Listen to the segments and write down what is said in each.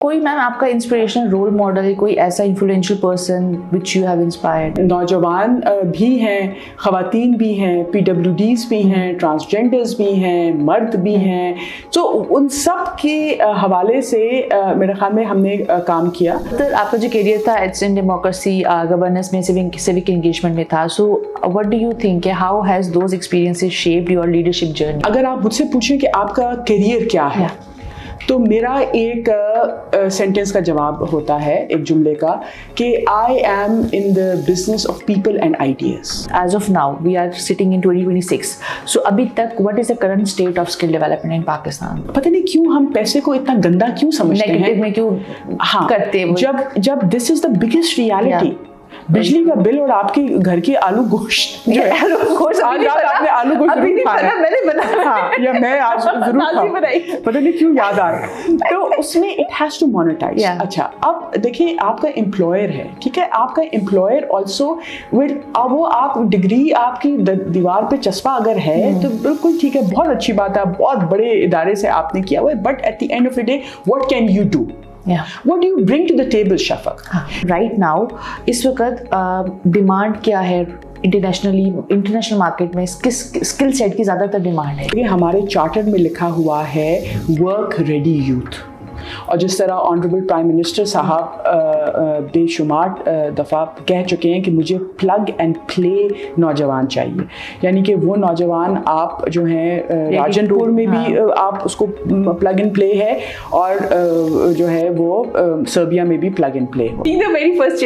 کوئی میم آپ کا انسپریشنل رول ماڈل، کوئی ایسا influential person which you have inspired? نوجوان بھی ہیں، خواتین بھی ہیں، پی ڈبلیو ڈیز بھی ہیں، ٹرانسجینڈرز بھی ہیں، مرد بھی ہیں، تو ان سب کے حوالے سے میرے خیال میں ہم نے کام کیا. آپ کا جو کیریئر تھا اٹس ان ڈیموکریسی، گورننس میں، سیوک انگیجمنٹ میں تھا. So what do you think کہ how has those experiences shaped your leadership journey? اگر آپ مجھ سے پوچھیں کہ آپ کا کیریئر کیا ہے تو میرا ایک سینٹینس کا جواب ہوتا ہے، ایک جملے کا، کہ I am in the business of people and ideas. As of now we are sitting in 2026. So ابھی تک what is the current state of skill development in Pakistan? پتہ نہیں کیوں ہم پیسے کو اتنا گندا کیوں سمجھتے ہیں، نیگیٹو میں کیوں کرتے ہیں؟ جب دس از دا بگیسٹ ریالٹی. بجلی کا بل اور آپ کے گھر کے آلو گوشت جو ہے، آج آپ نے آلو گوشت ضرور کھایا، میں نے بنایا یا میں آج ضرور کھاؤں، پتہ نہیں کیوں یاد آ رہا ہے. تو اس میں اٹ ہیز ٹو مانیٹائز. اچھا اب دیکھیں آپ کا امپلائر ہے، ٹھیک ہے، آپ کا امپلائر آلسو ول، اب وہ آپ ڈگری آپ کی دیوار پہ چسپا اگر ہے تو بالکل ٹھیک ہے، بہت اچھی بات ہے، بہت بڑے ادارے سے آپ نے کیا ہوا ہے، but at the end of the day what can you do? What do you bring to the table, Shafaq? Right now اس وقت ڈیمانڈ کیا ہے انٹرنیشنل مارکیٹ میں؟ اسکل سیٹ کی زیادہ تر ڈیمانڈ ہے. ہمارے چارٹر میں لکھا ہوا ہے ورک ریڈی یوتھ، اور جس طرح آنریبل پرائم منسٹر صاحب بے شمار دفعہ کہہ چکے ہیں کہ مجھے پلگ اینڈ پلے نوجوان چاہیے، یعنی کہ وہ نوجوان آپ جو ہیں راجن پور میں بھی آپ اس کو پلگ اینڈ پلے ہے، اور جو ہے وہ سربیا میں بھی plug and play who. Very first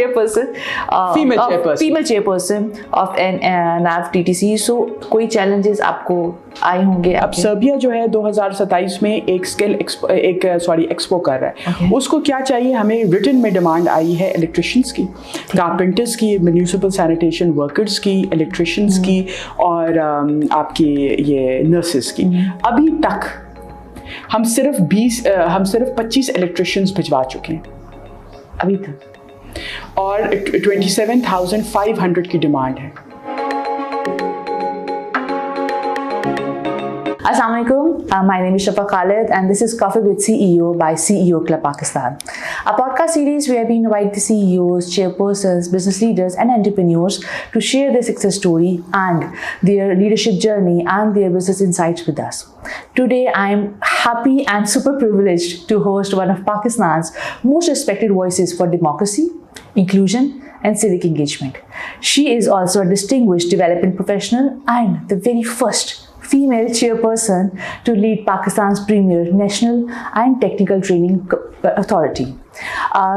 female chair person of NAV TTC. سو کوئی چیلنجز آپ کو آئے ہوں گے؟ اب سربیا جو ہے 2027 میں ایک ایکسپو کر رہا ہے. اس کو کیا چاہیے؟ ہمیں ریٹن میں ڈیمانڈ آئی ہے الیکٹریشینس کی، کارپینٹرز کی، میونسپل سینیٹیشن ورکرز کی، الیکٹریشینس کی، اور آپ کی یہ نرسز کی. ابھی تک ہم صرف 25 الیکٹریشینس بھجوا چکے ہیں ابھی تک، اور 27,500 کی ڈیمانڈ ہے. Assalamu alaikum. My name is Shafa Khalid and this is Coffee with CEO by CEO Club Pakistan. A podcast series where we invite the CEOs, chairpersons, business leaders and entrepreneurs to share their success story and their leadership journey and their business insights with us. Today I am happy and super privileged to host one of Pakistan's most respected voices for democracy, inclusion and civic engagement. She is also a distinguished development professional and the very first female chairperson to lead Pakistan's premier national and technical training authority.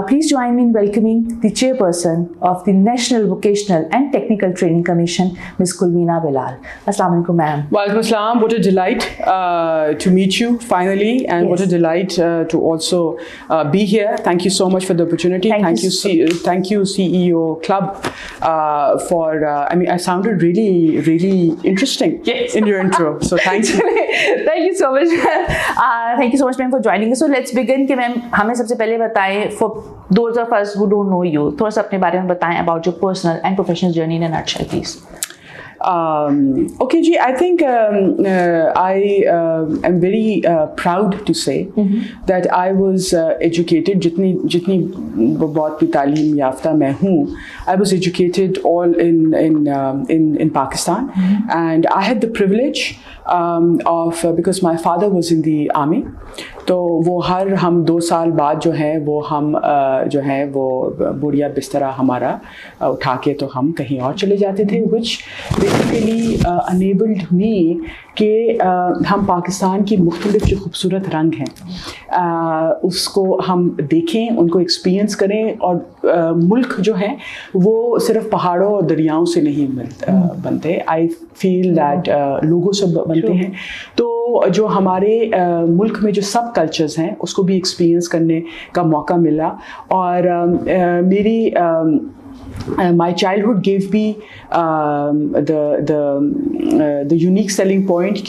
Please join me in welcoming the chairperson of the National Vocational and Technical Training Commission, Ms. Kulmeena Bilal. Assalamu alaikum, ma'am. Walaikum assalam. What a delight to meet you finally, and yes, what a delight to also be here. Thank you so much for the opportunity. Thank you CEO Club for. I mean, I sounded really interesting in your intro. So thank you. Thank you so much. Thank you so much, ma'am, for joining us. So let's begin. کہ ma'am ہمیں سب سے پہلے بتائیں for those of us who don't know you, تھوڑا سا اپنے بارے میں بتائیں about your personal and professional journey in a nutshell, please. Okay, I think I am very proud to say that I was educated, jitni bahut bhi taaleem yaftah main hu, I was educated all in Pakistan, and I had the privilege of because my father was in the army, تو وہ ہم 2 سال بعد جو ہے وہ ہم جو ہے وہ بڑھیا بسترا ہمارا اٹھا کے تو ہم کہیں اور چلے جاتے تھے، which basically enabled me کہ ہم پاکستان کی مختلف جو خوبصورت رنگ ہیں اس کو ہم دیکھیں، ان کو ایکسپیرئنس کریں، اور ملک جو ہے وہ صرف پہاڑوں اور دریاؤں سے نہیں بنتے. آئی فیل دیٹ لوگوں سے بنتے ہیں. تو جو ہمارے ملک میں جو سب کلچرز ہیں اس کو بھی ایکسپیرئنس کرنے کا موقع ملا، اور میری my childhood gave me the unique selling point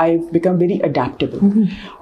I've become very adaptable.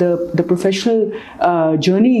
the professional journey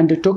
undertook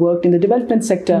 worked in the development sector.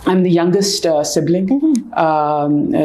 I'm the youngest sibling.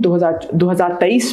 2023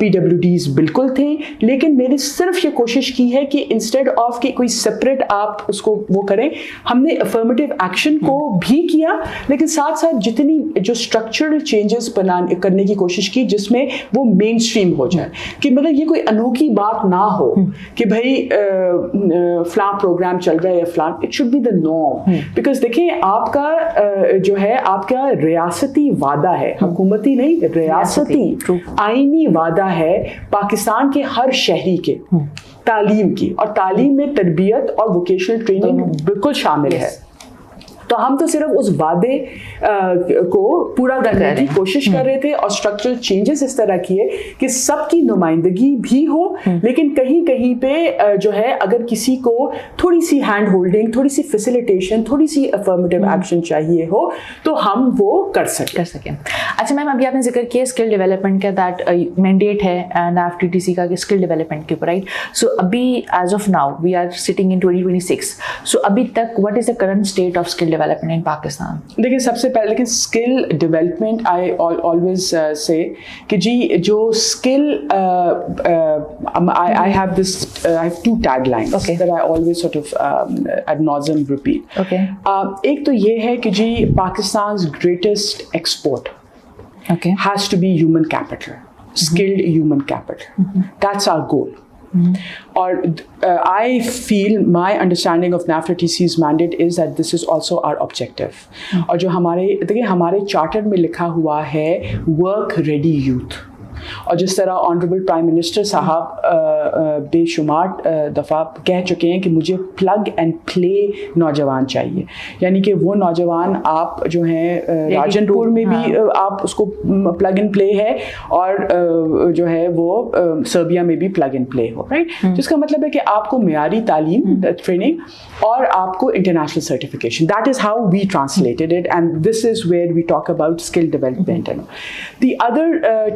PWD studies بالکل تھیں, لیکن میں نے صرف یہ کوشش کی ہے کہ انسٹیڈ آف کہ کوئی سپریٹ آپ اس کو وہ کریں, ہم نے افرمیٹیو ایکشن کو بھی کیا, لیکن ساتھ ساتھ جتنی جو اسٹرکچرل چینجز کرنے کی کوشش کی جس میں وہ مین اسٹریم ہو جائے, کہ مطلب یہ کوئی انوکھی بات نہ ہو کہ بھائی فلاں پروگرام چل رہا ہے یا فلاں, it should be the norm. Because دیکھیں آپ کا جو ہے آپ کا ریاستی وعدہ ہے, حکومتی نہیں, ریاستی آئینی وعدہ ہے پاکستان کے ہر شہری کے تعلیم کی, اور تعلیم میں تربیت اور ووکیشنل ٹریننگ بالکل شامل ہے. تو ہم تو صرف اس وعدے کو پورا کرنے کی کوشش کر رہے تھے, اور اسٹرکچرل چینجز اس طرح کیے کہ سب کی نمائندگی بھی ہو, لیکن کہیں کہیں پہ جو ہے اگر کسی کو تھوڑی سی ہینڈ ہولڈنگ, تھوڑی سی فیسیلیٹیشن, تھوڑی سی افرمیٹیو ایکشن چاہیے ہو تو ہم وہ کر سکیں. اچھا میم, ابھی آپ نے ذکر کیا اسکل ڈیولپمنٹ کا, دیٹ مینڈیٹ ہے نیفٹ ٹی ٹی سی کا اسکل ڈیولپمنٹ کے اوپر, رائٹ؟ سو ابھی as of now we are sitting in 2026, so ابھی تک what is the current state of skill development in Pakistan? دیکھیں سب سے پہلے کہ skill development I always say کہ جی جو skill I have this, I have two taglines that I always sort of ad nauseam repeat. ایک تو یہ ہے کہ جی پاکستان's greatest export has to be human capital, skilled human capital. That's our goal. Or I feel my understanding of NAFTA TC's mandate is that this is also our objective. اور جو ہمارے charter میں لکھا ہوا ہے work ready youth, اور جس طرح آنریبل پرائم منسٹر صاحب بے شمار دفعہ کہہ چکے ہیں کہ مجھے پلگ اینڈ پلے نوجوان چاہیے, یعنی کہ وہ نوجوان آپ جو ہیں راجن پور میں بھی آپ اس کو پلگ اینڈ پلے ہے, اور جو ہے وہ سربیا میں بھی plug and play who, right? جس کا مطلب ہے کہ آپ کو معیاری تعلیم ٹریننگ اور آپ کو international certification, that is how we translated it, and this is where we talk about skill development. The other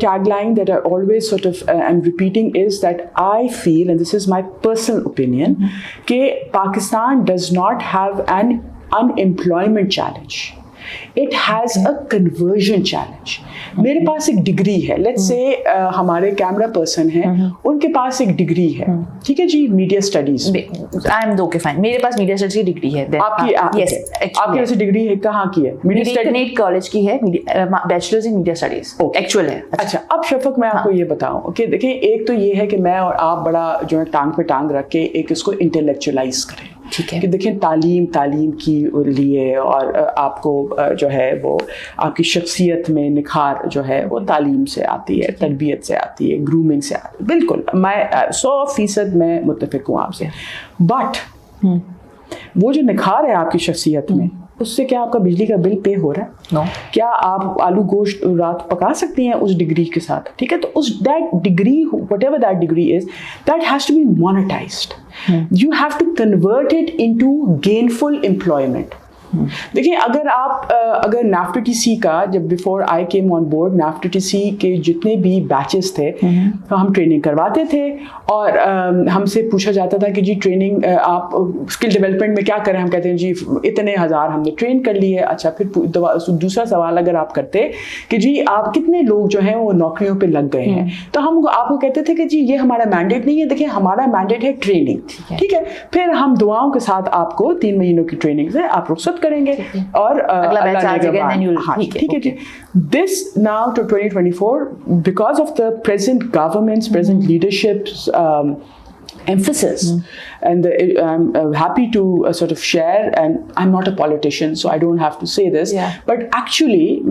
tagline that I always sort of am repeating is that I feel, and this is my personal opinion, کہ Pakistan does not have an unemployment challenge. It has a conversion challenge. میرے پاس ایک degree ہے, let's say ہمارے camera person ہیں, ان کے پاس ایک degree ہے, ٹھیک ہے جی, media studies. I'm okay fine, میرے پاس میڈیا اسٹڈیز کی ڈگری ہے. آپ کی ویسے ڈگری ہے کہاں کی ہے؟ کنیٹ کالج کی ہے, bachelors in media studies actual ہے. اچھا, اب شفق میں آپ کو یہ بتاؤں کہ دیکھیں ایک تو یہ ہے کہ میں اور آپ بڑا جو ہے ٹانگ پہ ٹانگ رکھ کے ایک اس کو انٹلیکچولائز کریں, کہ دیکھیں تعلیم کی لیے, اور آپ کو جو ہے وہ آپ کی شخصیت میں نکھار جو ہے وہ تعلیم سے آتی ہے, تربیت سے آتی ہے, گرومنگ سے آتی ہے. بالکل میں 100% میں متفق ہوں آپ سے, بٹ وہ جو نکھار ہے آپ کی شخصیت میں, اس سے کیا آپ کا بجلی کا بل پے ہو رہا ہے؟ نو. کیا آپ آلو گوشت رات پکا سکتی ہیں اس ڈگری کے ساتھ؟ ٹھیک ہے, تو اس that degree whatever that degree is, that has to be monetised. You have to convert it into gainful employment. دیکھیں اگر NAFTA TC کا جب before I came on board, NAFTA TC کے جتنے بھی بیچز تھے ہم ٹریننگ کرواتے تھے, اور ہم سے پوچھا جاتا تھا کہ جی ٹریننگ آپ اسکل ڈیولپمنٹ میں کیا کریں, ہم کہتے ہیں جی اتنے ہزار ہم نے ٹرین کر لیے. اچھا, پھر دوسرا سوال اگر آپ کرتے کہ جی آپ کتنے لوگ جو ہیں وہ نوکریوں پہ لگ گئے ہیں, تو ہم آپ کو کہتے تھے کہ جی یہ ہمارا مینڈیٹ نہیں ہے, دیکھیں ہمارا مینڈیٹ ہے ٹریننگ, ٹھیک ہے. پھر ہم دعاؤں کے ساتھ آپ کو 3 مہینوں کی ٹریننگ سے آپ رخصت کریں گے, اور ٹھیک ہے جی. This now to 2024, because of the present government's present leadership's emphasis, and I'm happy to sort of share, and I'm not a politician so I don't have to say this, but actually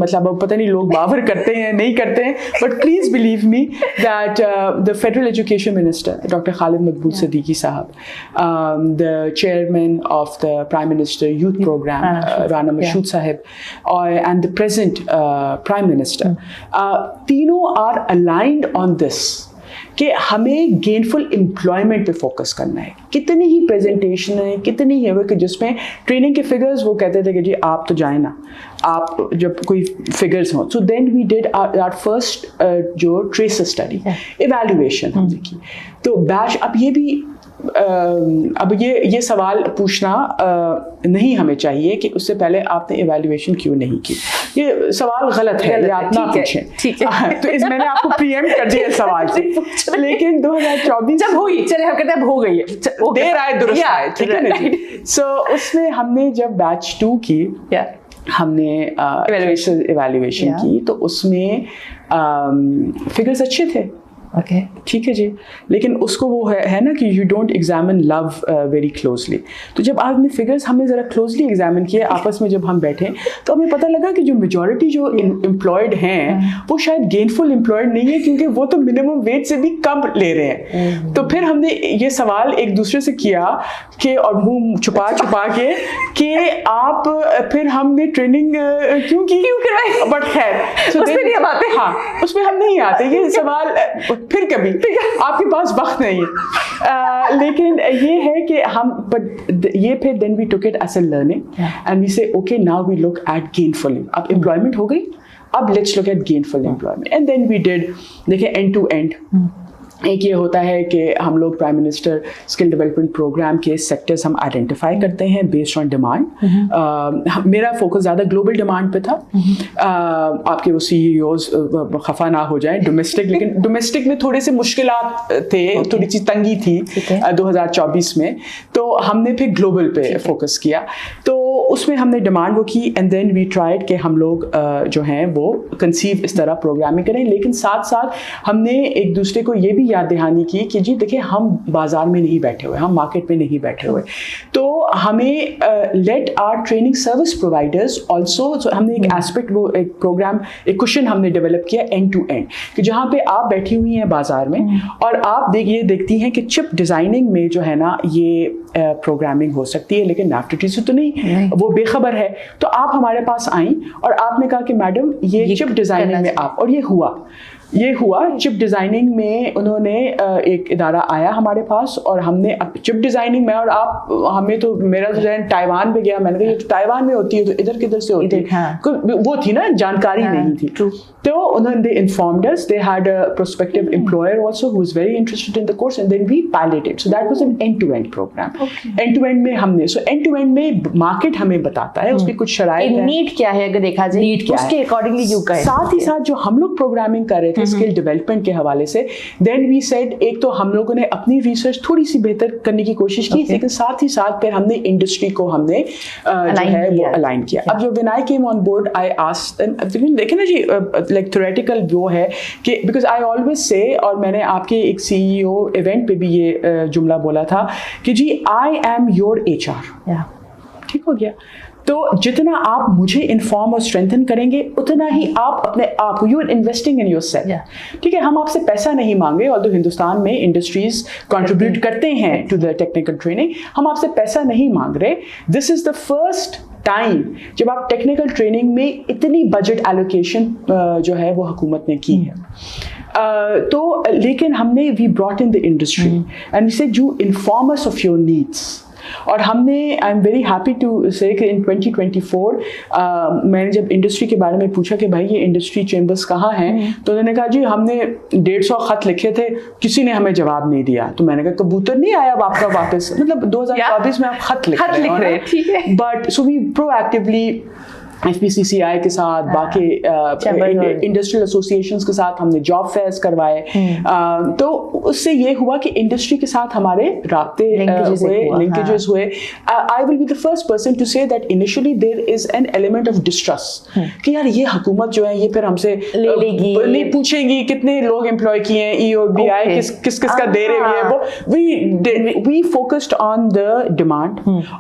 matlab pata nahi log باور کرتے ہیں نہیں کرتے ہیں, but please believe me that the federal education minister Dr. Khalid Maqbool Siddiqui sahab, the chairman of the prime minister youth program Rana Mashood sahib, and the present prime minister, تینوں are aligned on this کہ ہمیں gainful employment پہ focus کرنا ہے. کتنی ہی presentation ہے, کتنی ہی ہے کہ جس میں ٹریننگ کے فگرز وہ کہتے تھے کہ جی آپ تو جائیں نا, آپ جب کوئی فگرز ہوں. سو دین وی ڈیڈ آر فرسٹ جو ٹریس اسٹڈی ایویلویشن ہم نے کی. تو بیچ اب یہ سوال پوچھنا نہیں ہمیں چاہیے کہ اس سے پہلے آپ نے ایویلویشن کیوں نہیں کی. یہ سوال غلط ہے, یہ آپ نہ پوچھیں. ٹھیک ہے, تو اس میں نے آپ کو پریمپٹ کر دیا سوال سے. لیکن 2024 جب ہوئی, چلے ہم کہتے ہیں اب ہو گئی ہے, دیر آئے درست آئے, ٹھیک ہے نا جی. سو اس میں ہم نے جب بیچ 2 کی, ہم نے ایویلیویشن کی, تو اس میں فگرز اچھے تھے. اوکے, ٹھیک ہے جی, لیکن اس کو وہ ہے نا کہ you don't examine law very closely. تو جب آپ نے فگرز ہم نے ذرا کلوزلی ایگزامن کیے آپس میں, جب ہم بیٹھے تو ہمیں پتہ لگا کہ جو میجورٹی جو امپلائڈ ہیں وہ شاید گینفل امپلائڈ نہیں ہے, کیونکہ وہ تو منیمم ویج سے بھی کم لے رہے ہیں. تو پھر ہم نے یہ سوال ایک دوسرے سے کیا کہ, اور منہ چھپا کے کہ آپ پھر ہم نے ٹریننگ کیوں کروائی, بٹ خیر اس میں نہیں ہم آتے. ہاں, اس میں ہم نہیں آتے, یہ سوال پھر کبھی آپ کے پاس وقت نہیں ہے. لیکن یہ ہے کہ ہم یہ پھر then we took it as a learning and we said okay now we look at gainful. اب امپلائمنٹ ہو گئی, اب let's look at gainful employment. And then we did, دیکھیں اینڈ ٹو اینڈ. ایک یہ ہوتا ہے کہ ہم لوگ prime minister skill development program کے سیکٹرز ہم آئیڈینٹیفائی کرتے ہیں بیسڈ آن ڈیمانڈ. میرا فوکس زیادہ گلوبل ڈیمانڈ پہ تھا. آپ کے وہ سی ای اوز خفا نہ ہو جائیں ڈومیسٹک, لیکن ڈومیسٹک میں تھوڑے سے مشکلات تھے, تھوڑی سی تنگی تھی 2024 میں, تو ہم نے پھر گلوبل پہ فوکس کیا. تو اس میں ہم نے ڈیمانڈ وہ کی, اینڈ دین وی ٹرائیڈ کہ ہم لوگ جو ہیں وہ کنسیو اس طرح پروگرامنگ کریں. لیکن ساتھ ساتھ ہم نے ایک دوسرے کو یہ بھی یاد دہانی کی کہ جی دیکھیں ہم بازار میں نہیں بیٹھے ہوئے, ہم مارکیٹ میں نہیں بیٹھے ہوئے, تو ہمیں let our training service providers also. ہم نے ایک ایسپیکٹ, وہ ایک پروگرام, ایک کوشچن ہم نے ڈیولپ کیا اینڈ ٹو اینڈ, کہ جہاں پہ آپ بیٹھی ہوئی ہیں بازار میں اور آپ یہ دیکھتی ہیں کہ چپ ڈیزائننگ میں جو ہے نا یہ پروگرامنگ ہو سکتی ہے, لیکن NAFTA سے تو نہیں, وہ بے خبر ہے. تو آپ ہمارے پاس آئیں اور آپ نے کہا کہ میڈم یہ چپ ڈیزائننگ میں آپ, اور یہ ہوا چپ ڈیزائننگ میں. انہوں نے ایک ادارہ آیا ہمارے پاس اور ہم نے چپ ڈیزائننگ میں, اور آپ ہمیں تو میرا ذہن تائیوان پہ گیا, میں نے کہا یہ تو تائیوان میں ہوتی ہے, تو ادھر کدھر سے ہوتی ہے, وہ تھی نا جانکاری نہیں تھی. تو انہوں نے informed us, they had a prospective employer also who was very interested in the course, and then we piloted. So that was an end-to-end program. End-to-end میں ہم نے, so end-to-end میں مارکیٹ ہمیں بتاتا ہے, اس کی کچھ شرائط ہیں, نیڈ کیا ہے اگر دیکھا جائے, نیڈ کیا ہے, اس کے اکارڈنگلی یو کا ہے. ساتھ ہی ساتھ جو ہم لوگ پروگرامنگ کر رہے تھے اسکل ڈیولپمنٹ کے حوالے سے, دین وی سیڈ ایک تو ہم لوگوں نے اپنی ریسرچ تھوڑی سی بہتر کرنے کی کوشش کی, لیکن ساتھ ہی ساتھ پھر ہم نے انڈسٹری کو ہم نے جو ہے وہ الائن کیا. اب جو when I came on board, I asked them, دیکھیں نا جی like theoretical وہ ہے کہ because I always say, اور میں نے آپ کے ایک CEO ایونٹ پہ بھی یہ جملہ بولا تھا کہ جی I am your HR. ٹھیک ہو گیا, تو جتنا آپ مجھے انفارم اور اسٹرینتھن کریں گے اتنا ہی آپ اپنے آپ کو, you are investing in yourself. ٹھیک ہے, ہم آپ سے پیسہ نہیں مانگے, اور ہندوستان میں انڈسٹریز کنٹریبیوٹ کرتے ہیں ٹو دا ٹیکنیکل ٹریننگ, ہم آپ سے پیسہ نہیں مانگ رہے. دس از دا فرسٹ ٹائم جب آپ ٹیکنیکل ٹریننگ میں اتنی بجٹ ایلوکیشن جو ہے وہ حکومت نے کی ہے. تو لیکن ہم نے we brought in the industry and we said you inform us of your needs. اور ہم نے, I am very happy to say کہ ان 2024 میں نے جب انڈسٹری کے بارے میں پوچھا کہ بھائی یہ انڈسٹری چیمبرس کہاں ہیں, تو انہوں نے کہا جی ہم نے 150 خط لکھے تھے, کسی نے ہمیں جواب نہیں دیا. تو میں نے کہا کبوتر نہیں آیا اب آپ کا واپس, مطلب 2024 میں آپ خط لکھ رہے ہیں, ٹھیک ہے. But so we pro actually FPCCI کے ساتھ, باقی انڈسٹریل ایسوسیشنز کے ساتھ ہم نے جاب فیئرز کروائے. تو اس سے یہ ہوا کہ انڈسٹری کے ساتھ ہمارے رابطے ہوئے, لنکیجز ہوئے. I will be the first person to say that initially there is an element of distrust کہ یار یہ حکومت جو ہے یہ پھر ہم سے نہیں پوچھے گی کتنے لوگ امپلوائے کیے ہیں, EOBI کس کا دے رہے ہوئے. We focused on the demand,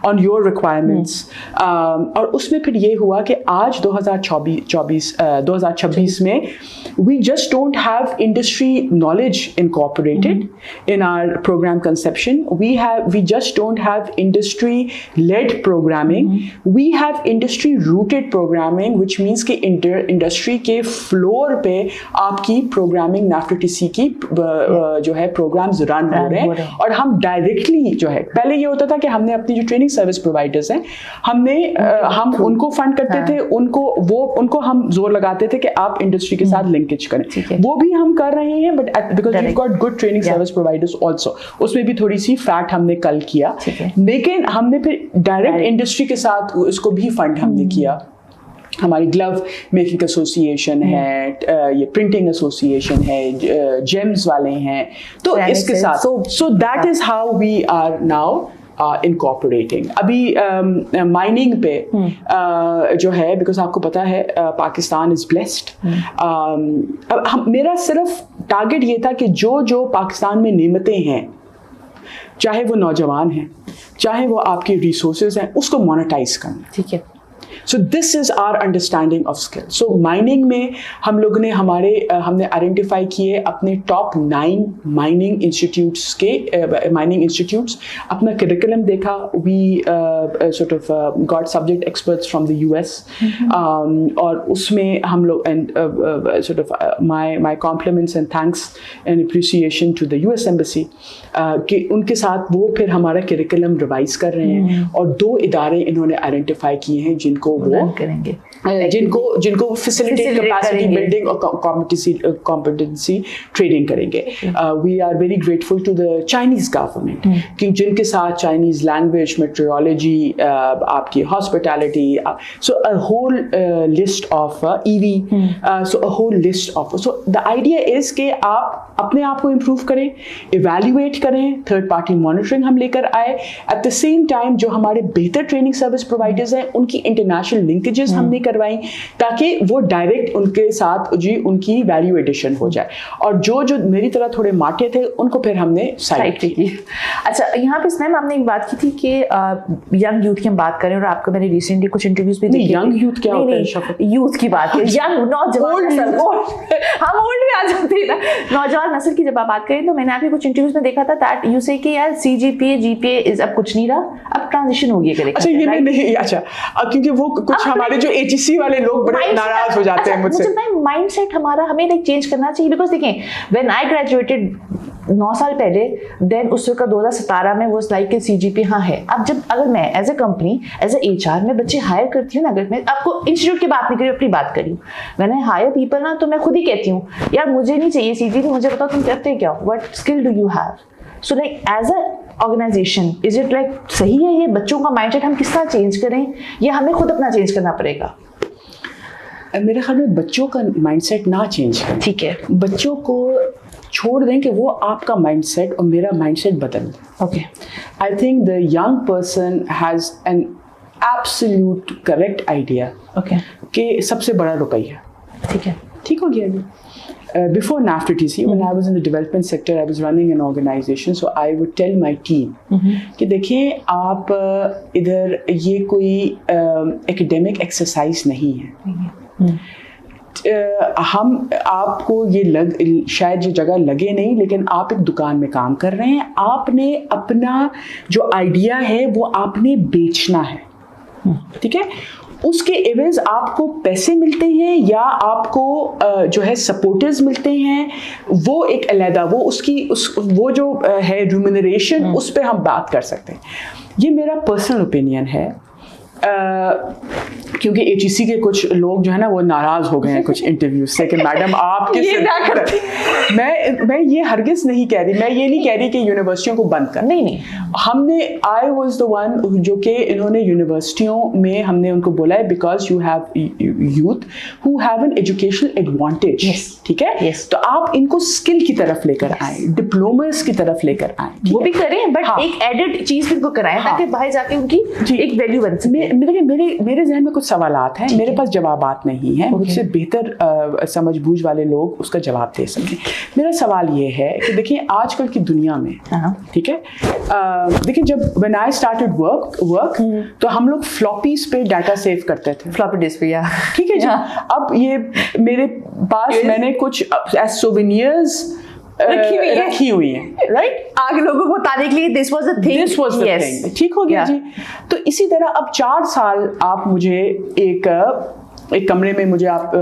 on your requirements. اور اس میں پھر یہ ہوا کہ آج 2026 میں we just don't have industry knowledge incorporated in our program conception. We just don't have industry led programming. We have industry rooted programming, which means کہ industry کے floor پہ آپ کی programming NAFTA کی جو ہے programs run ہو رہے ہیں, اور ہم directly جو ہے, پہلے یہ ہوتا تھا کہ ہم نے اپنی جو training service providers ہیں ہم ان کو فنڈ کرتے تھے, ان کو ہم زور لگاتے تھے کہ آپ انڈسٹری کے ساتھ لنکیج کریں. وہ بھی ہم کر رہے ہیں, but because we got good training service providers also, اس میں بھی تھوڑی سی فیکٹ ہم نے کل کیا. لیکن ہم نے پھر ڈائریکٹ انڈسٹری کے ساتھ اس کو بھی فنڈ ہم نے کیا. ہماری گلو میکنگ ایسوسیشن ہے, یہ پرنٹنگ ایسوسیشن ہے, جیمز والے ہیں. تو اس کے ساتھ so that is how we are now incorporating. ابھی مائننگ پہ جو ہے, بیکاز آپ کو پتا ہے پاکستان از بلیسڈ. میرا صرف ٹارگیٹ یہ تھا کہ جو پاکستان میں نعمتیں ہیں, چاہے وہ نوجوان ہیں, چاہے وہ آپ کے ریسورسز ہیں, اس کو مانیٹائز کرنا. ٹھیک ہے. So this is our understanding of skill. So mining میں ہم لوگوں نے ہم نے آئیڈینٹیفائی کیے اپنے ٹاپ 9 مائننگ انسٹیٹیوٹس کے مائننگ انسٹیٹیوٹس. اپنا کریکولم دیکھا. وی sort of got subject experts from the US. اور اس میں ہم لوگ sort of my compliments and thanks and appreciation to the US Embassy کہ ان کے ساتھ وہ پھر ہمارا کریکولم ریوائز کر رہے ہیں. اور 2 ادارے انہوں نے آئیڈینٹیفائی کیے ہیں جن کو کریں گے, جن کو فیسیلیٹیٹ کیپیسٹی بلڈنگ اور کمپیٹنسی ٹریڈنگ کریں گے. We are very grateful to the Chinese government کہ جن کے ساتھ چائنیز لینگویج, میٹریولوجی, آپ کی hospitality, so a whole list of ایوی, so a whole list of. So the idea is کہ آپ اپنے آپ کو امپروو کریں, ایویلیویٹ کریں, تھرڈ پارٹی مانیٹرنگ ہم لے کر آئے. ایٹ دا سیم ٹائم جو ہمارے بہتر ٹریننگ سروس پرووائڈرز ہیں ان کی انٹرنیشنل لنکیجز ہم نے کروائیں تاکہ وہ ڈائریکٹ ان کے ساتھ ان کی ویلیو ایڈیشن ہو جائے. اور جو میری طرح تھوڑے ماٹے تھے ان کو پھر ہم نے سائٹ کی. اچھا, یہاں پہ میم آپ نے ایک بات کی تھی کہ ینگ یوتھ کی ہم بات کریں, اور آپ کو میں نے ریسنٹلی کچھ انٹرویوز بھی دیکھے. ینگ یوتھ کیا ہوتا ہے؟ یوتھ کی بات کریں, ینگ نوجوان نسل, ہم اولڈ میں آ جاتے ہیں نا. نوجوان نسل کی جب آپ بات کریں تو میں نے آپ کے کچھ انٹرویوز میں دیکھا تھا دیٹ یو سے کہ یار CGPA GPA اب کچھ نہیں رہا, اب ٹرانزیشن ہو گیا. اچھا یہ میں نہیں, اچھا کیونکہ وہ کچھ ہمارے جو HEC والے لوگ بڑے ناراض ہو جاتے ہیں مجھ سے. مائنڈ سیٹ ہمارا ہمیں لائک چینج کرنا چاہیے. بیکاز دیکھیں وین آئی گریجویٹڈ 9 سال پہلے, دین اس کا 2017 میں وہ لائک کہ CGPA ہاں ہے. اب جب اگر میں as a company as a HR میں بچے ہائر کرتی ہوں نا, اگر میں آپ کو انسٹیٹیوٹ کی بات نہیں کری, اپنی بات کری, میں نے ہائر پیپل نا, تو میں خود ہی کہتی ہوں یار مجھے نہیں چاہیے CGPA, مجھے بتاؤ تم کرتے کیا, what skill do you have. So like as a organization is it like صحیح ہے یہ بچوں کا مائنڈ سیٹ ہم کس طرح چینج کریں, یا ہمیں خود اپنا چینج کرنا پڑے گا؟ میرے خیال میں بچوں کا مائنڈ سیٹ نہ چینج کریں. ٹھیک ہے, بچوں کو چھوڑ دیں کہ وہ آپ کا مائنڈ سیٹ اور میرا مائنڈ سیٹ بدل دیں. Okay, I think the young person has an absolute correct idea کہ سب سے بڑا روپیہ. ٹھیک ہے, ٹھیک ہو گیا. Before NAFTA-TC, when I was in the development sector, I was running an organization, so I would tell my team کہ دیکھیں آپ ادھر یہ کوئی academic exercise نہیں ہے. ہم آپ کو یہ شاید یہ جگہ لگے نہیں, لیکن آپ ایک دکان میں کام کر رہے ہیں. آپ نے اپنا جو آئیڈیا ہے وہ آپ نے بیچنا ہے. ٹھیک ہے, اس کے عوض آپ کو پیسے ملتے ہیں یا آپ کو جو ہے سپورٹرز ملتے ہیں, وہ ایک علیحدہ وہ جو ہے ریمونریشن, اس پہ ہم بات کر سکتے ہیں. یہ میرا پرسنل اوپینین ہے. کیونکہ HEC کے کچھ لوگ جو ہے نا وہ ناراض ہو گئے ہیں کچھ انٹرویوز سے کہ میڈم آپ کے میں یہ ہرگز نہیں کہہ رہی, میں یہ نہیں کہہ رہی کہ یونیورسٹیوں کو بند کر. نہیں, ہم نے آئی واز دا ون جو کہ انہوں نے یونیورسٹیوں میں ہم نے ان کو بولا ہے because you have youth who have an educational advantage. ٹھیک ہے, تو آپ ان کو اسکل کی طرف لے کر آئیں, ڈپلوماز کی طرف لے کر آئیں, وہ بھی کریں, بٹ ایک ایڈڈ چیز بھی ان کو کرائیں تاکہ باہر جا کے ان کی ایک ویلیو بن سکے. میرے ذہن میں کچھ سوالات ہیں, میرے پاس جوابات نہیں ہیں, مجھ سے بہتر سمجھ بوجھ والے لوگ اس کا جواب دے سکیں. میرا سوال یہ ہے کہ دیکھیں آج کل کی دنیا میں, ٹھیک ہے, دیکھیں جب when I started work تو ہم لوگ فلوپیز پہ ڈاٹا سیو کرتے تھے, فلوپی ڈسک پہ. ٹھیک ہے جی. اب یہ میرے پاس میں نے کچھ ایز سووینئرز رکھی ہوئی ہیں, رائٹ, آگے لوگوں کو بتانے کے لیے دس واز the thing. ٹھیک ہو گیا جی. تو اسی طرح اب 4 سال آپ مجھے ایک کمرے میں مجھے آپ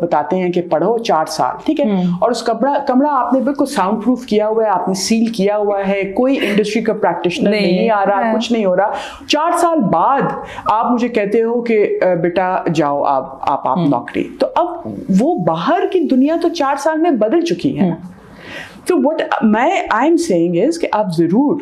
بتاتے ہیں کہ پڑھو 4 سال, ٹھیک ہے, اور اس کمرہ آپ نے بالکل ساؤنڈ پروف کیا ہوا ہے, آپ نے سیل کیا ہوا ہے, کوئی انڈسٹری کا پریکٹیشنر نہیں آ رہا, کچھ نہیں ہو رہا. 4 سال بعد آپ مجھے کہتے ہو کہ بیٹا جاؤ آپ نوکری. تو اب وہ باہر کی دنیا تو 4 سال میں بدل چکی ہے. تو what I am saying is کہ آپ ضرور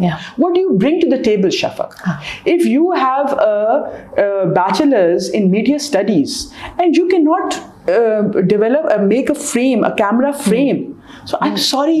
Yeah. What do you bring to the table, Shafaq? If you have a bachelor's in media studies and you cannot make a frame, a camera frame, so I'm sorry,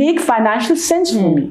make financial sense for me.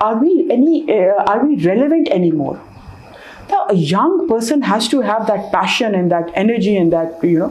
are we relevant anymore? A young person has to have that passion and that energy and that, you know,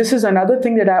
this is another thing that I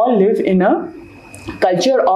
all live in a culture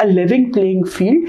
a living playing field,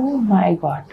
Oh my God,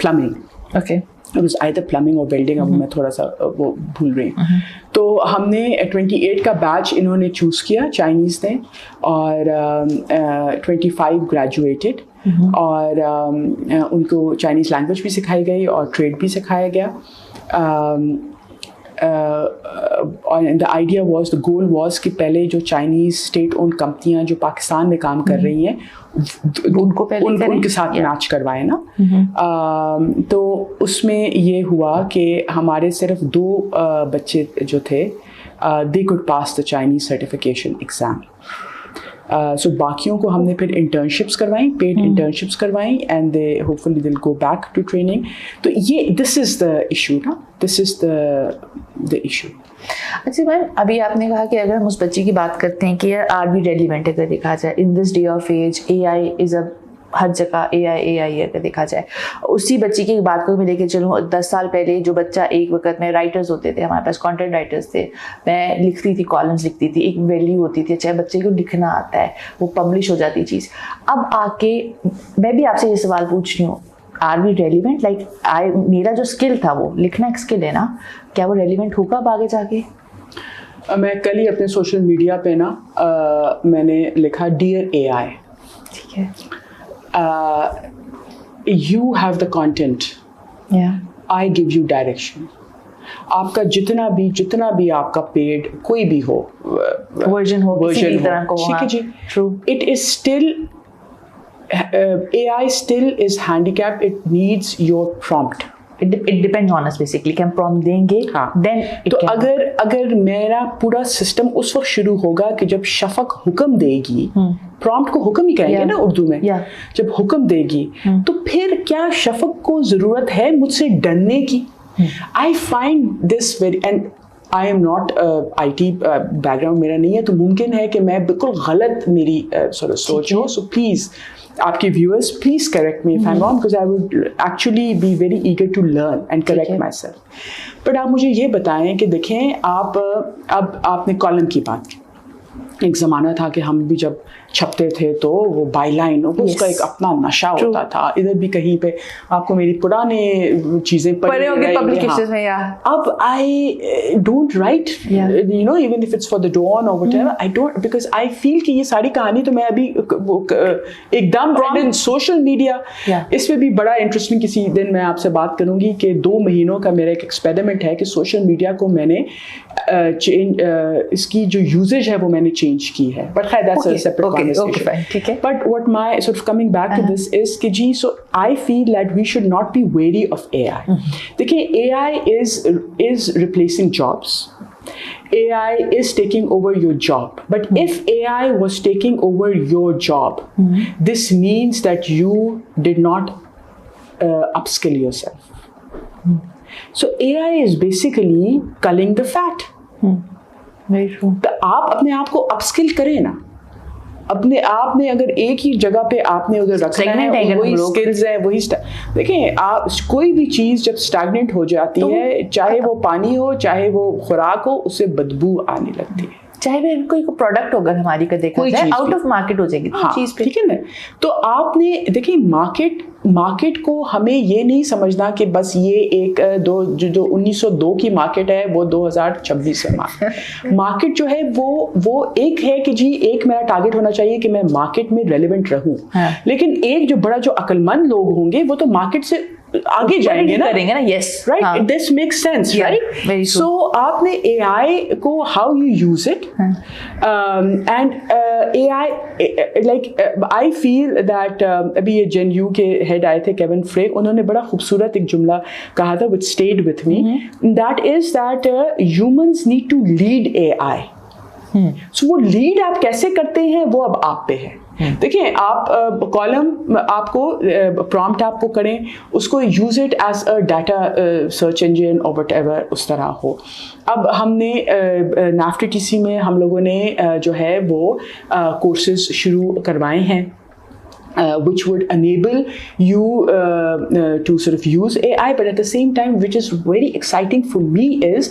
plumbing. Okay. It was either plumbing or welding, اب میں تھوڑا سا وہ بھول رہی ہوں. تو ہم نے 28 کا بیچ انہوں نے چوز کیا چائنیز نے, اور 25 گریجویٹڈ, اور ان کو چائنیز لینگویج بھی سکھائی گئی اور ٹریڈ بھی سکھایا گیا. and the idea was, the goal was کہ پہلے جو چائنیز اسٹیٹ اونڈ کمپنیاں جو پاکستان میں کام کر رہی ہیں ان کے ساتھ میچ کروائے نا. تو اس میں یہ ہوا کہ ہمارے صرف 2 بچے جو تھے, they could pass the Chinese certification exam. سو باقیوں کو ہم نے پھر انٹرنشپس کروائیں, پیڈ انٹرنشپس کروائیں, اینڈ دے ہوپفلی دل گو بیک ٹو ٹریننگ. تو یہ دس از دا ایشو نا, دس از دا ایشو. اچھا میم, ابھی آپ نے کہا کہ اگر ہم اس بچے کی بات کرتے ہیں کہ آر بھی ریلیونٹ اگر دیکھا جائے ان دس ڈے آف ایج, اے آئی از اے ہر جگہ اے آئی اگر دیکھا جائے, اسی بچے کی بات کو میں لے کے چلوں 10 سال پہلے جو بچہ ایک وقت میں رائٹرز ہوتے تھے, ہمارے پاس کانٹینٹ رائٹرز تھے, میں لکھتی تھی, کالمز لکھتی تھی, ایک ویلیو ہوتی تھی, چاہے بچے کو لکھنا آتا ہے وہ پبلش ہو جاتی چیز. اب آ کے میں بھی آپ سے یہ سوال پوچھ رہی ہوں, آر وی ریلیونٹ, لائک میرا جو اسکل تھا وہ لکھنا ایک اسکل ہے نا, کیا وہ ریلیونٹ ہوگا اب آگے جا کے؟ میں کل ہی اپنے سوشل میڈیا پہ نا میں نے لکھا ڈیئر اے آئی, ٹھیک ہے, you have the content, I give you direction. آپ کا جتنا بھی آپ کا پیڈ کوئی بھی ہو, ورژن ہو کسی بھی طرح کو, ٹھیک ہے جی, it is still AI still is handicapped, it needs your prompt. It depends on us basically کہ ہم prompt دیں گے. Then تو اگر میرا پورا سسٹم اس وقت شروع ہوگا کہ جب شفق حکم دے گی, پرومپٹ کو حکم ہی کہیں گے نا اردو میں, جب حکم دے گی تو پھر کیا شفق کو ضرورت ہے مجھ سے ڈرنے کی؟ I find this very, and I am not IT back ground میرا نہیں ہے, تو ممکن ہے کہ میں بالکل غلط میری سوچ ہو. سو پلیز آپ کے viewers please correct me if I am wrong, because I would actually be very eager to learn and correct myself. But آپ مجھے یہ بتائیں کہ دیکھیں اب آپ نے کالم کی بات کی, ایک زمانہ تھا کہ ہم بھی جب چھپتے تھے تو وہ بائی لائن اس کا ایک اپنا نشہ ہوتا تھا, ادھر بھی کہیں پہ آپ کو میری پرانے چیزیں پڑھی ہوگی. اب I don't write, you know, even if it's for the Dawn اور whatever, I don't, because I feel کہ یہ ساری کہانی تو میں ابھی ایک دم سوشل میڈیا, اس میں بھی بڑا انٹرسٹنگ کسی دن میں آپ سے بات کروں گی کہ 2 مہینوں کا میرا ایک ایکسپیریمنٹ ہے کہ سوشل میڈیا کو میں نے اس کی جو یوزیج ہے وہ میں نے چینج کی ہے. بٹ خیر that's a separate conversation. But what my sort of coming back to this is کہ جی, so I feel that we should not be wary of AI. دیکھیں AI is replacing jobs. AI is taking over your job. But if AI was taking over your job, this means that you did not upskill yourself. So AI is basically culling the fat. Very true. تو آپ اپنے آپ کو skill کریں نا, اپنے آپ نے اگر ایک ہی جگہ پہ آپ نے ادھر رکھنا ہے, وہی اسکلز ہیں, وہی دیکھیں آپ کوئی بھی چیز جب اسٹیگنٹ ہو جاتی ہے, چاہے وہ پانی ہو چاہے وہ خوراک ہو, اس سے بدبو آنے لگتی ہے. چاہے بھی کوئی پروڈکٹ ہوگا ہماری کا دیکھا جائے آؤٹ آف مارکیٹ ہو جائے گی چیز, ٹھیک ہے نا. تو آپ نے دیکھیں مارکیٹ کو ہمیں یہ نہیں سمجھنا کہ بس یہ ایک جو 1902 کی مارکیٹ ہے وہ 2026 ہے. مارکیٹ جو ہے وہ ایک ہے کہ جی ایک میرا ٹارگیٹ ہونا چاہیے کہ میں مارکیٹ میں ریلیونٹ رہوں, لیکن ایک جو بڑا جو عقل مند لوگ ہوں گے وہ تو مارکیٹ سے آگے جائیں گے نا. Yes right, this makes sense, right. So آپ نے اے آئی کو how you use it, and A I like I feel that ابھی یہ جین یو کے ہیڈ آئے تھے کیون فرے, انہوں نے بڑا خوبصورت ایک جملہ کہا تھا which stayed with me, that is that humans need to lead A I. So وہ لیڈ آپ کیسے کرتے ہیں وہ اب آپ پہ ہے. دیکھیں آپ کالم آپ کو پرومپٹ آپ کو کریں, اس کو use it as a data search engine اور وٹ ایور اس طرح ہو. اب ہم نے NAFTA-TC میں ہم لوگوں نے جو ہے وہ کورسز شروع کروائے ہیں, which would enable you to sort of use AI, but at the same time, which is very exciting for me, is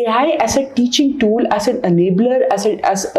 AI as a teaching tool, as an enabler, as a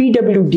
PWD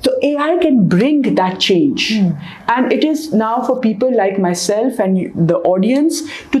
So AI can bring that change, and it is now for people like myself and the audience to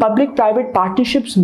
public-private partnerships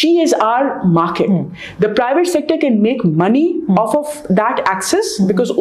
she is our market. The private sector can make money off of that access because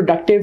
productive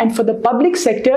and for the public sector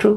True.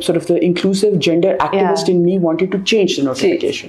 sort of the inclusive gender activist in me wanted to change the notification.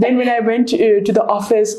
then when I went to the office,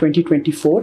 2024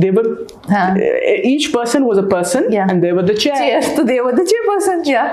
They were each person was a person and they were the chair. So they were the chairperson.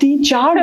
3-4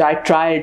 I tried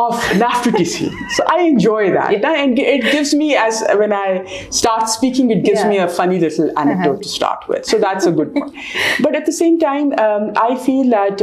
of NAV TTC. So I enjoy that, and it gives me, as when I start speaking, it gives me a funny little anecdote to start with. So that's a good point. But at the same time, I feel that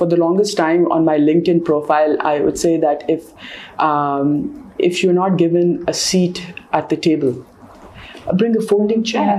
for the longest time on my LinkedIn profile, I would say that if you're not given a seat at the table, bring a folding chair.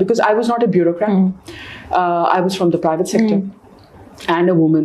because I was not a bureaucrat, I was from the private sector and a woman.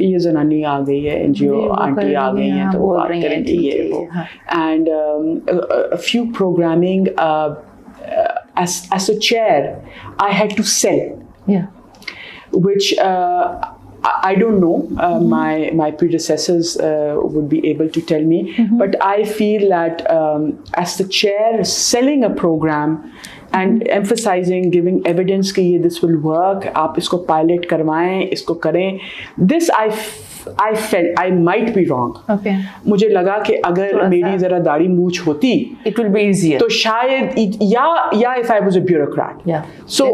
کہ یہ زنانی آ گئی ہے, NGO aunty آ گئی ہیں تو وہ بات کریں گی یہ وہ. And a few programming as a chair I had to sell, which I don't know, my predecessors would be able to tell me, but I feel that as the chair selling a program and emphasizing, giving evidence کہ یہ this will work, آپ اس کو pilot کروائیں, اس کو کریں, this I felt I might be wrong. Okay. مجھے لگا کہ اگر میری ذرا داڑھی مونچھ ہوتی it will be easier, تو شاید یا if I was a bureaucrat. So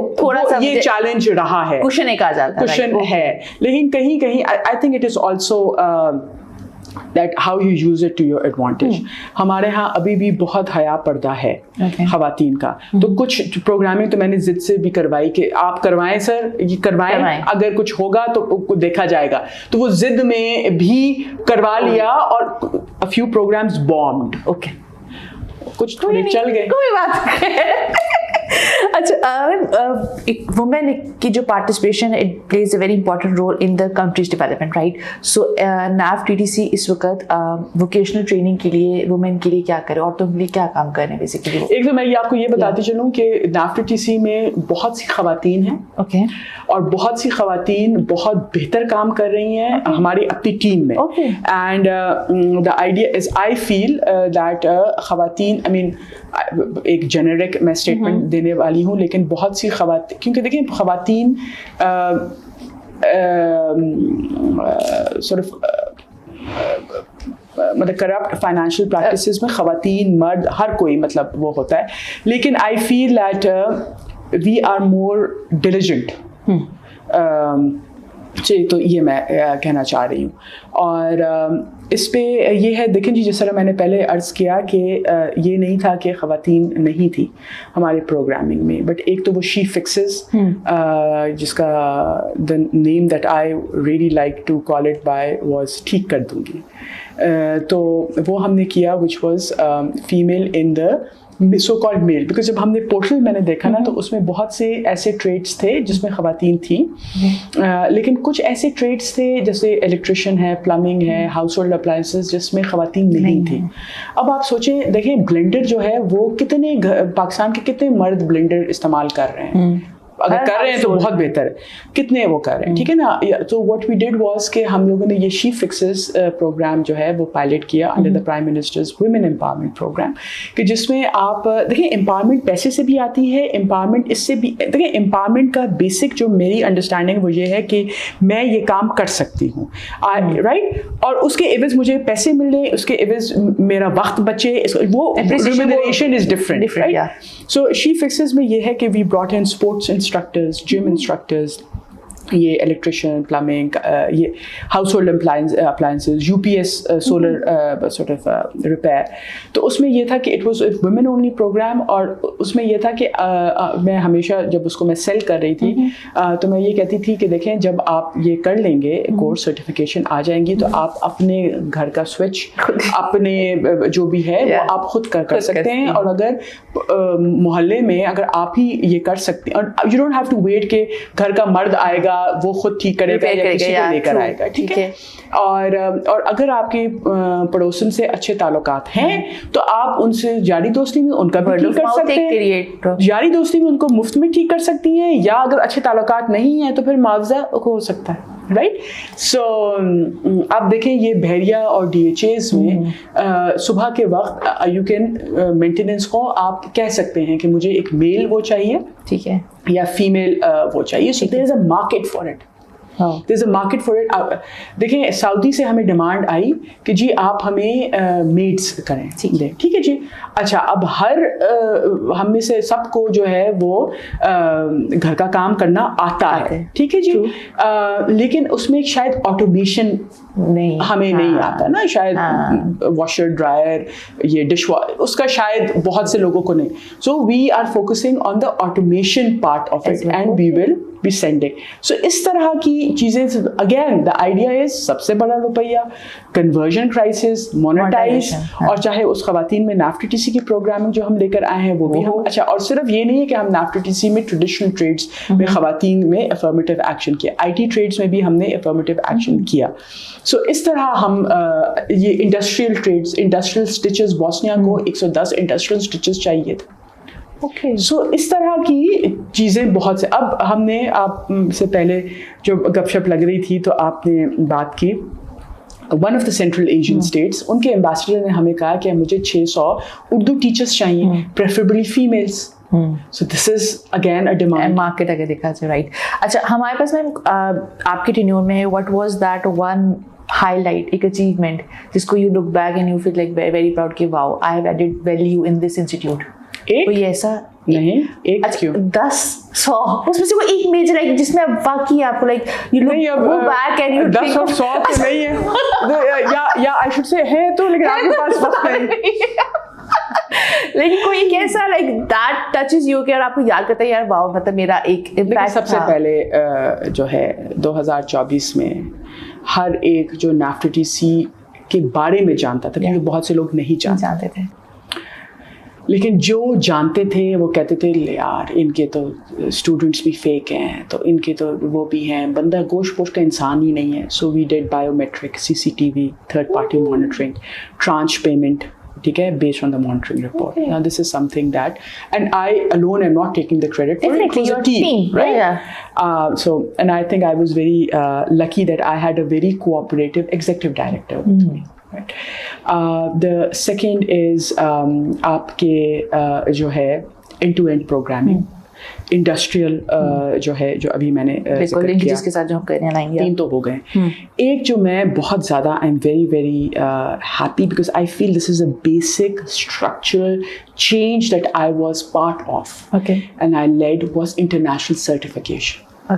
یہ چیلنج رہا ہے, cushion ایک آ جاتا ہے, cushion ہے, لیکن کہیں کہیں I think it is also that how you use it to your advantage. ہمارے ہاں ابھی بھی بہت حیا پردہ ہے خواتین کا, تو کچھ پروگرامنگ تو میں نے ضد سے بھی کروائی کہ آپ کروائیں سر, یہ کروائیں, اگر کچھ ہوگا تو دیکھا جائے گا, تو وہ ضد میں بھی کروا لیا اور a few programs bombed. Okay. کچھ تھوڑے چل گئے, کوئی بات نہیں. اچھا, ایک وومین کی جو پارٹیسپیشن ہے, it plays a very important role in the country's development, right? So NAF TTC اس وقت ووکیشنل ٹریننگ کے لیے وومین کے لیے کیا کرے, عورتوں کے لیے کیا کام کرے ہیں بیسیکلی؟ ایک تو میں یہ آپ کو یہ بتاتی چلوں کہ NAF TTC میں بہت سی خواتین ہیں, اوکے, اور بہت سی خواتین بہت بہتر کام کر رہی ہیں ہماری اپنی ٹیم میں. And the idea is I feel that خواتین, آئی مین ایک جنرک میں اسٹیٹمنٹ دینے والی ہوں, لیکن بہت سی خواتین, کیونکہ دیکھیں خواتین sort of مطلب کرپٹ فائنینشیل پریکٹسز میں خواتین مرد ہر کوئی مطلب وہ ہوتا ہے, لیکن I feel that we are more diligent. تو یہ میں کہنا چاہ رہی ہوں. اور اس پہ یہ ہے, دیکھیں جی, جس طرح میں نے پہلے عرض کیا کہ یہ نہیں تھا کہ خواتین نہیں تھی ہمارے پروگرامنگ میں, بٹ ایک تو وہ شی فکسز, جس کا the name that I really like to call it by was ٹھیک کر دوں گی, تو وہ ہم نے کیا, which was female in the so called male, because جب ہم نے پورٹل میں نے دیکھا نا, تو اس میں بہت سے ایسے ٹریڈس تھے جس میں خواتین تھیں, لیکن کچھ ایسے ٹریڈس تھے جیسے الیکٹریشین ہے, پلمبنگ ہے, ہاؤس ہولڈ اپلائنسز, جس میں خواتین نہیں تھیں. اب آپ سوچیں, دیکھیں بلینڈر جو ہے وہ کتنے پاکستان کے کتنے مرد بلینڈر استعمال کر رہے ہیں, اگر کر رہے ہیں تو بہت بہتر, کتنے وہ کر رہے ہیں, ٹھیک ہے نا. تو واٹ وی ڈیڈ واز کہ ہم لوگوں نے یہ شی فکسز پروگرام جو ہے وہ پائلٹ کیا under the prime minister's women empowerment program, کہ جس میں آپ دیکھیں امپاورمنٹ پیسے سے بھی آتی ہے, امپاورمنٹ اس سے بھی, دیکھیں امپاورمنٹ کا بیسک جو میری انڈرسٹینڈنگ وہ یہ ہے کہ میں یہ کام کر سکتی ہوں, رائٹ, اور اس کے عوض مجھے پیسے مل رہے, اس کے عوض میرا وقت بچے, وہ remuneration is different, right. So she fixes میں یہ ہے کہ we brought in sports instructors, gym instructors, یہ الیکٹریشین, پلمبنگ, یہ household appliances, UPS solar sort of repair. تو اس میں یہ تھا کہ it was a women only program, اور اس میں یہ تھا کہ میں ہمیشہ جب اس کو میں سیل کر رہی تھی تو میں یہ کہتی تھی کہ دیکھیں جب آپ یہ کر لیں گے, کورس سرٹیفکیشن آ جائیں گی, تو آپ اپنے گھر کا سوئچ اپنے جو بھی ہے وہ آپ خود کر سکتے ہیں, اور اگر محلے میں اگر آپ ہی یہ کر سکتے ہیں, اور you don't have to wait کہ گھر کا مرد آئے گا وہ خود ٹھیک کرے گا یا کسی کو لے کر آئے گا, ٹھیک ہے. اور اگر آپ کے پڑوسن سے اچھے تعلقات ہیں تو آپ ان سے یاری دوستی میں ان کا بھی ٹھیک کر سکتے ہیں, یاری دوستی میں ان کو مفت میں ٹھیک کر سکتی ہیں, یا اگر اچھے تعلقات نہیں ہیں تو پھر معاوضہ ہو سکتا ہے, رائٹ. سو آپ دیکھیں یہ بحریہ اور DHAs میں صبح کے وقت یو کین مینٹیننس کو آپ کہہ سکتے ہیں کہ مجھے ایک میل وہ چاہیے, ٹھیک ہے, یا فیمیل وہ چاہیے. So there is a market for it, there is a market for it. دیکھیں سعودی سے ہمیں ڈیمانڈ آئی کہ جی آپ ہمیں میڈس کریں, ٹھیک ہے جی. اچھا, اب ہم میں سے سب کو جو ہے وہ گھر کا کام کرنا آتا ہے, ٹھیک ہے جی, لیکن اس میں شاید آٹومیشن ہمیں نہیں آتا نا, شاید واشر ڈرائر, یہ ڈش اس کا شاید بہت سے لوگوں کو نہیں. So we are focusing on the automation part of it, and we will be sending. سو اس طرح کی چیزیں, اگین دا آئیڈیا از سب سے بڑا روپیہ کنورژن کرائسس, مونیٹائز, Monetization, اور چاہے اس خواتین میں NAFTA-TC کی پروگرامنگ جو ہم لے کر آئے ہیں وہ بھی ہم. اچھا, اور صرف یہ نہیں ہے کہ ہم NAFTA-TC میں ٹریڈیشنل ٹریڈس میں خواتین میں افرمیٹیو ایکشن کیا, IT ٹریڈس میں بھی ہم نے افرمیٹیو ایکشن کیا. سو اس طرح ہم یہ انڈسٹریل ٹریڈس, انڈسٹریل اسٹچز, بوسنیا کو 110 انڈسٹریل اسٹچز چاہیے تھے. سو اس طرح کی چیزیں بہت سے. اب ہم نے آپ سے پہلے جو گپ شپ لگ رہی تھی تو آپ نے بات کی one of the Central Asian states, ان کے ایمبیسڈر نے ہمیں کہا کہ مجھے 600 اردو ٹیچرس چاہیے, preferably females. So this is again a demand. Market اگر دیکھا جائے, رائٹ. اچھا, ہمارے پاس میم آپ کے ٹینیور میں what was that one highlight, ایک اچیومنٹ جس کو you look back and you feel like very proud کہ wow, I have added value in this institute. کوئی ایسا نہیں, ایک کیوں 10 100 اس میں سے کوئی ایک میجر ہے جس میں واقعی آپ کو like you look back and you 10 اور 100 تو نہیں ہے, یا I should say ہے تو, لیکن آپ کے پاس وقت نہیں. لیکن کوئی ایک ایسا لائک دیٹ ٹچز یو کہ آپ کو یاد کرتا ہے یار واو, مطلب میرا ایک امپیکٹ. سب سے پہلے جو ہے 2024 میں ہر ایک جو NAFTA-TC کے بارے میں جانتا تھا, کیونکہ بہت سے لوگ نہیں جانتے تھے, لیکن جو جانتے تھے وہ کہتے تھے یار ان کے تو اسٹوڈنٹس بھی فیک ہیں, تو ان کے تو وہ بھی ہیں, بندہ گوشت پوشت کا انسان ہی نہیں ہے. So we did biometric, CCTV, third party monitoring, tranche payment, ٹھیک ہے, based on the monitoring report. Now this is something that, and I alone am not taking the credit for it. It was a team, right? Yeah. So, and I think I was very lucky that I had a very cooperative executive director with me. Right. The second is آپ کے جو ہے end-to-end programming. Industrial جو ہے, جو ابھی میں نے ذکر کیا, جس کے ساتھ جو ہم کرنے لائیں گے 3 تو ہو گئے. ایک جو میں بہت زیادہ I am very very happy because I feel this is a basic structural change that I was part of and I lead was international certification.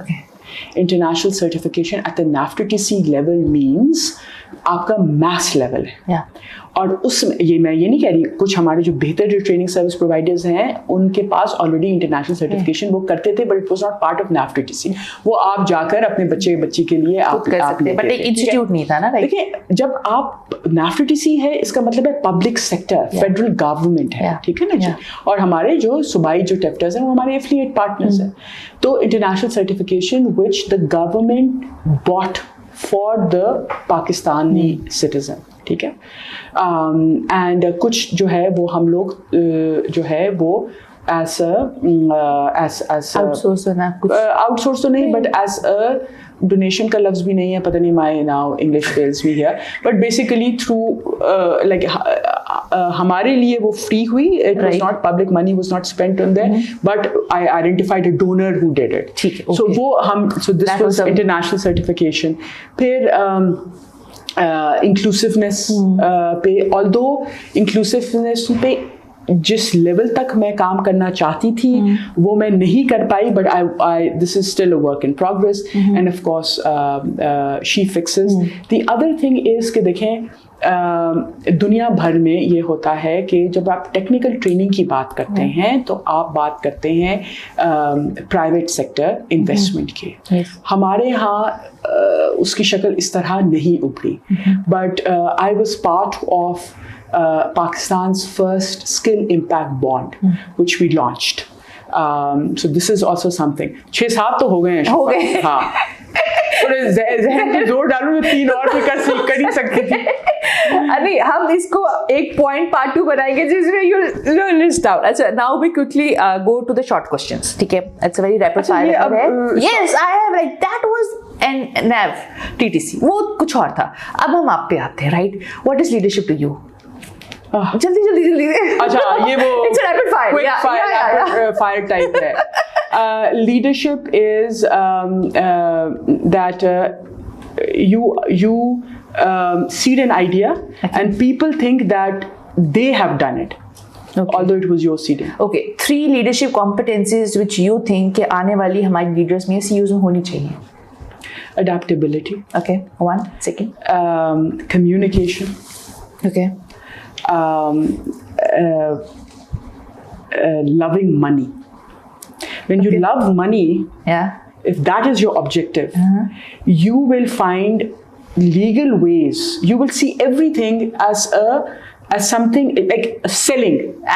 International certification at the NAFTA-TC level means آپ کا mass level ہے, اور اس میں یہ میں یہ نہیں کہہ رہی, کچھ ہمارے جو بہتر جو ٹریننگ سروس پرووائڈرز ہیں ان کے پاس آلریڈی انٹرنیشنل سرٹیفکیشن وہ کرتے تھے, but it was not part of NAFTA-TC. وہ آپ جا کر اپنے بچی کے لیے آپ کر سکتے, بٹ ایک انسٹیٹیوٹ نہیں تھا نا. دیکھیں, جب آپ NAFTA-TC ہے اس کا مطلب ہے پبلک سیکٹر, فیڈرل گورنمنٹ ہے, ٹھیک ہے نا جی, اور ہمارے جو صوبائی جو ٹیفٹرز ہیں وہ ہمارے ایفیلیٹ پارٹنرز ہیں. تو international certification which the government but for the Pakistani citizen, ٹھیک ہے, اینڈ کچھ جو ہے وہ ہم لوگ جو ہے وہ ایز آؤٹ سورس تو نہیں, بٹ ایز ڈونیشن کا لفظ بھی نہیں ہے, پتہ نہیں مائی ناؤ انگلش فیلز بھی ہے, بٹ بیسیکلی تھرو لائک ہمارے لیے وہ فری ہوئی. It was not public money was not spent on that, but I identified a donor who did it. So وہ ہم, so this was international certification. پھر inclusiveness پہ, آلدو انکلوسونیس پہ جس لیول تک میں کام کرنا چاہتی تھی وہ میں نہیں کر پائی, but this is still a work in progress, and of course she fixes. The other thing is کہ دیکھیں دنیا بھر میں یہ ہوتا ہے کہ جب آپ ٹیکنیکل ٹریننگ کی بات کرتے ہیں تو آپ بات کرتے ہیں پرائیویٹ سیکٹر انویسٹمنٹ کی. ہمارے ہاں اس کی شکل اس طرح نہیں ابھری, but I was part of Pakistan's first skill impact bond, which we launched. So this is also something. 6-7 تو ہو گئے ہیں. ہاں, تھوڑے ذہن پہ زور ڈالوں تو 3 اور بھی کر ہی سکتی تھی. ابھی ہم اس کو ایک پوائنٹ پارٹ 2 بنائیں گے جس میں یو لسٹ آؤٹ. اچھا, now we quickly go to the short questions, ٹھیک ہے. It's a very rapid fire. Yes, I have like that was an NAV-TTC, وہ کچھ اور تھا. اب ہم آپ پہ آتے ہیں, right. What is leadership to you? جلدی. اچھا, یہ وہ فائر ٹائپ ہے. Leadership is that you seed an idea and people think that they have done it, although it was your seeding. Okay, 3 leadership competencies which you think کہ آنے والی ہماری leaders میں CEOs میں ہونی چاہیے. Adaptability. Okay, 1 second. Communication. Okay. Loving money. When you love money, yeah, if that is your objective, you will find legal ways. You will see everything as something like selling,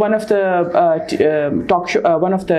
one of the talk show, one of the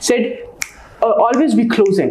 said always be closing,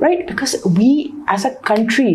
right? Because we as a country,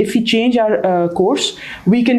if we change our course, we can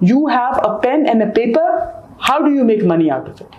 you have a pen and a paper, how do you make money out of it?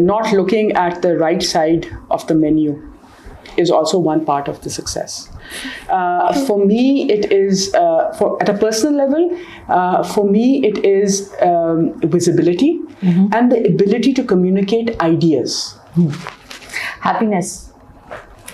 Not looking at the right side of the menu is also one part of the success. For me, it is at a personal level. For me, it is visibility and the ability to communicate ideas. Happiness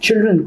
Children.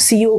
CEO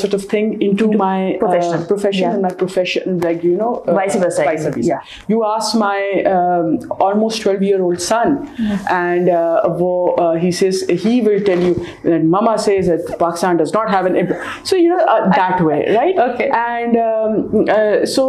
sort of thing into my profession and my profession, like vice versa. Yeah. You ask my almost 12-year-old son, and he says he will tell you that Mama says that Pakistan does not have an so that way, right? Okay. And so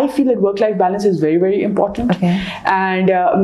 I feel that work life balance is very very important. Okay. And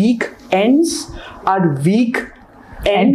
week ends are week end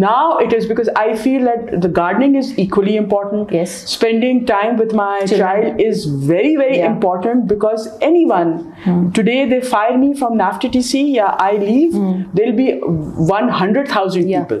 now it is because I feel that the gardening is equally important. Yes. Spending time with my child is very very important because anyone today they fire me from NAFTA-TC, I leave, there'll be 100,000 people,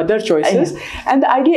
other choices. And the idea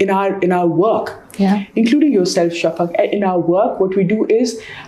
in our work, including yourself, Shafaq, in our work what we do is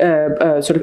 sort of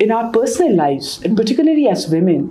In our personal lives, and particularly as women,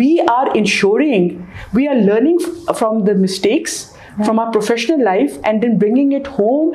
we are ensuring, we are learning from the mistakes from our professional life and then bringing it home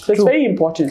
So it's very important.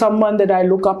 someone that I look up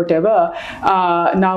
whatever. Now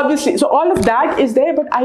obviously, so all of that is there, but I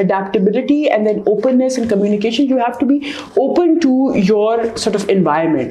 adaptability and then openness and communication, you have to be open to your sort of environment,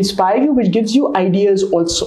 inspire you, which gives you ideas also.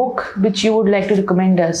book which you would like to recommend us?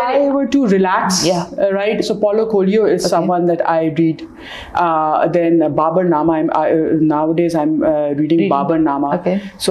I were to relax, right? So Paulo Coelho is someone that I read. Then Babar Nama. Nowadays I'm reading Babar Nama. Okay. So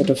sort of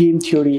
game theory.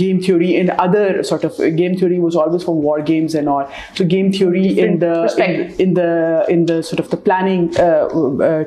game theory in other sort of, game theory was always for war games and all. So game theory in the sort of the planning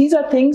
these are things.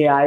AI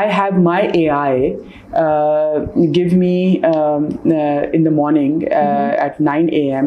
I have my AI give me in the morning at 9 a.m.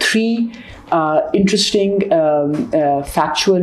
3 interesting factual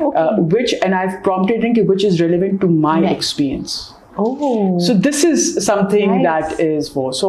Which, and I've prompted him which is relevant to my experience. Oh. So this is something that is for. So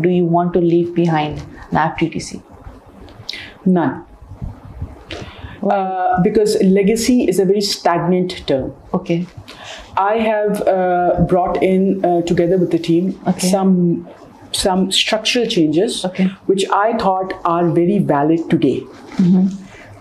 do you want to leave behind NAFT TTC? None. Because legacy is a very stagnant term. Okay. I have brought in together with the team some structural changes which I thought are very valid today.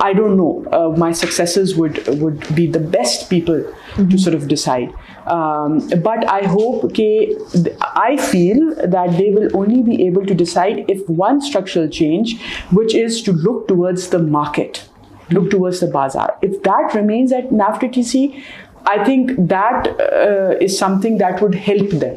I don't know, my successors would be the best people to sort of decide. But I hope I feel that they will only be able to decide if one structural change, which is to look towards the market, look towards the bazaar. If that remains at NAFT TTC, I think that is something that would help them.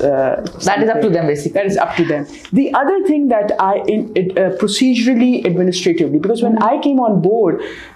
up to them basically. That is up to them. The other thing that procedurally, administratively, because when I came on board,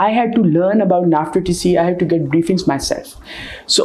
I had to learn about NAFT TTC. I had to get briefings myself. So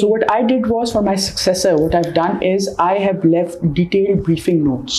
So what I did was, for my successor, what I've done is I have left detailed briefing notes.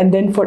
and then for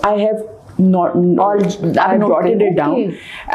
I have I brought it down.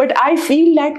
but I feel like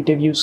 interviews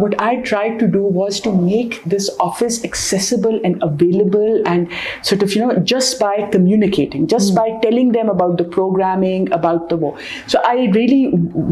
What I tried to do was to make this office accessible and available, and sort of, just by communicating, just by telling them about the programming, about the war. So I really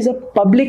is a public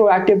proactive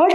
But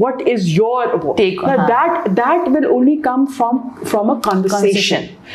what is your take on that will only come from a conversation.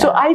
So I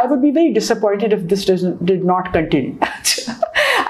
I would be very disappointed if this did not continue.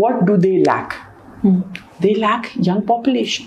what do they lack? They lack young population.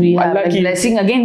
We have a blessing again.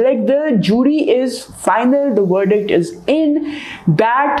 Like the jury is final, the verdict is in that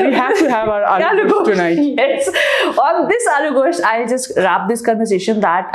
We have to have our aloo gosht tonight. Yes. On this aloo gosht, I'll just wrap this conversation that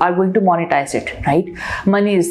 are going to monetize it, right? Money is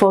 for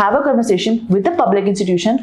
have a conversation with the public institution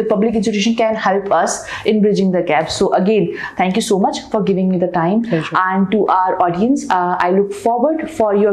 the public institution can help us in bridging the gap. So again, thank you so much for giving me the time. And to our audience, I look forward for your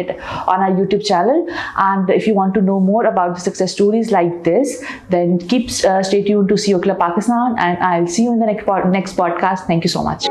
it on our YouTube channel. And if you want to know more about the success stories like this, then stay tuned to CEO Club Pakistan, and I'll see you in the next podcast. Thank you so much.